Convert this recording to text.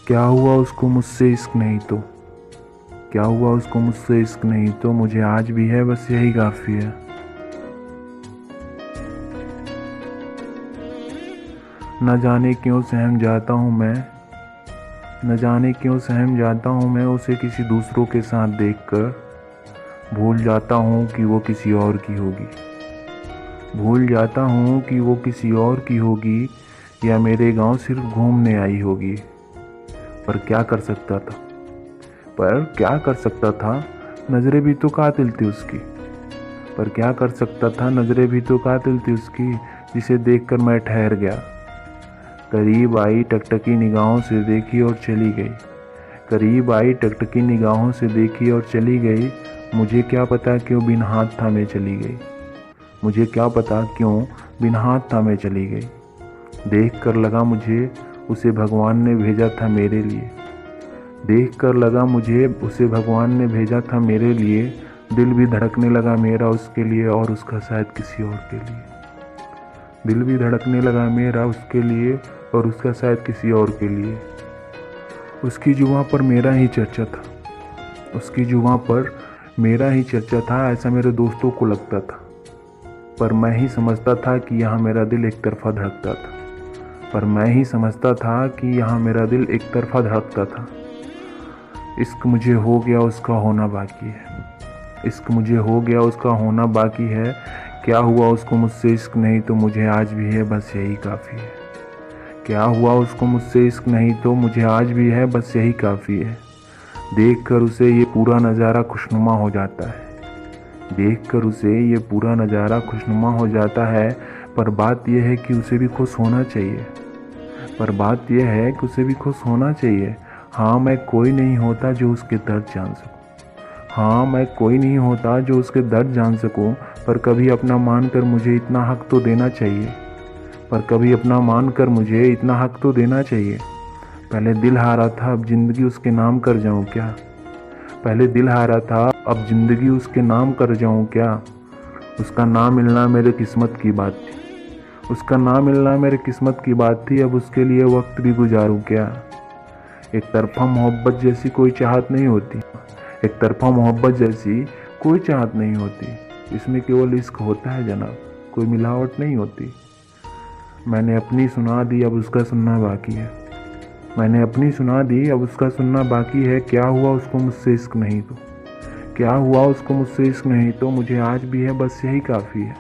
क्या हुआ उसको मुझसे इश्क नहीं तो, क्या हुआ उसको मुझसे इश्क नहीं तो, मुझे आज भी है बस यही काफ़ी है। न जाने क्यों सहम जाता हूँ मैं, न जाने क्यों सहम जाता हूँ मैं उसे किसी दूसरों के साथ देखकर। भूल जाता हूँ कि वो किसी और की होगी, भूल जाता हूँ कि वो किसी और की होगी, या मेरे गांव सिर्फ घूमने आई होगी। पर क्या कर सकता था, पर क्या कर सकता था, नज़रें भी तो कातिल थी उसकी। पर क्या कर सकता था, नज़रें भी तो कातिल थी उसकी, जिसे देखकर मैं ठहर गया। करीब आई टकटकी निगाहों से देखी और चली गई, करीब आई टकटकी निगाहों से देखी और चली गई। मुझे क्या पता क्यों बिन हाथ थामे चली गई, मुझे क्या पता क्यों बिन हाथ थामे चली गई। देख कर लगा मुझे उसे भगवान ने भेजा था मेरे लिए, देख कर लगा मुझे उसे भगवान ने भेजा था मेरे लिए। दिल भी धड़कने लगा मेरा उसके लिए और उसका शायद किसी और के लिए, दिल भी धड़कने लगा मेरा उसके लिए और उसका शायद किसी और के लिए। उसकी जुबां पर मेरा ही चर्चा था, उसकी जुबां पर मेरा ही चर्चा था, ऐसा मेरे दोस्तों को लगता था। पर मैं ही समझता था कि यहाँ मेरा दिल एक तरफा धड़कता था, पर मैं ही समझता था कि यहाँ मेरा दिल एक तरफा धड़कता था। इश्क मुझे हो गया उसका होना बाकी है, इश्क मुझे हो गया उसका होना बाकी है। क्या हुआ उसको मुझसे इश्क नहीं तो, मुझे आज भी है बस यही काफ़ी है। क्या हुआ उसको मुझसे इश्क नहीं तो, मुझे आज भी है बस यही काफ़ी है। देख कर उसे ये पूरा नज़ारा खुशनुमा हो जाता है, देख कर उसे ये पूरा नज़ारा खुशनुमा हो जाता है। पर बात यह है कि उसे भी खुश होना चाहिए, पर बात यह है कि उसे भी खुश होना चाहिए। हाँ मैं कोई नहीं होता जो उसके दर्द जान सकूं, हाँ मैं कोई नहीं होता जो उसके दर्द जान सकूं। पर कभी अपना मानकर मुझे इतना हक तो देना चाहिए, पर कभी अपना मानकर मुझे इतना हक तो देना चाहिए। पहले दिल हारा था अब जिंदगी उसके नाम कर जाऊं क्या, पहले दिल हारा था अब जिंदगी उसके नाम कर जाऊं क्या। उसका ना मिलना मेरे किस्मत की बात थी, उसका ना मिलना मेरे किस्मत की बात थी। अब उसके लिए वक्त भी गुजारूं क्या। एक तरफा मोहब्बत जैसी कोई चाहत नहीं होती, एक तरफा मोहब्बत जैसी कोई चाहत नहीं होती। इसमें केवल इश्क होता है जनाब, कोई मिलावट नहीं होती। मैंने अपनी सुना दी अब उसका सुनना बाकी है, मैंने अपनी सुना दी अब उसका सुनना बाकी है। क्या हुआ उसको मुझसे इश्क नहीं तो, क्या हुआ उसको मुझसे इश्क नहीं तो, मुझे आज भी है बस यही काफ़ी है।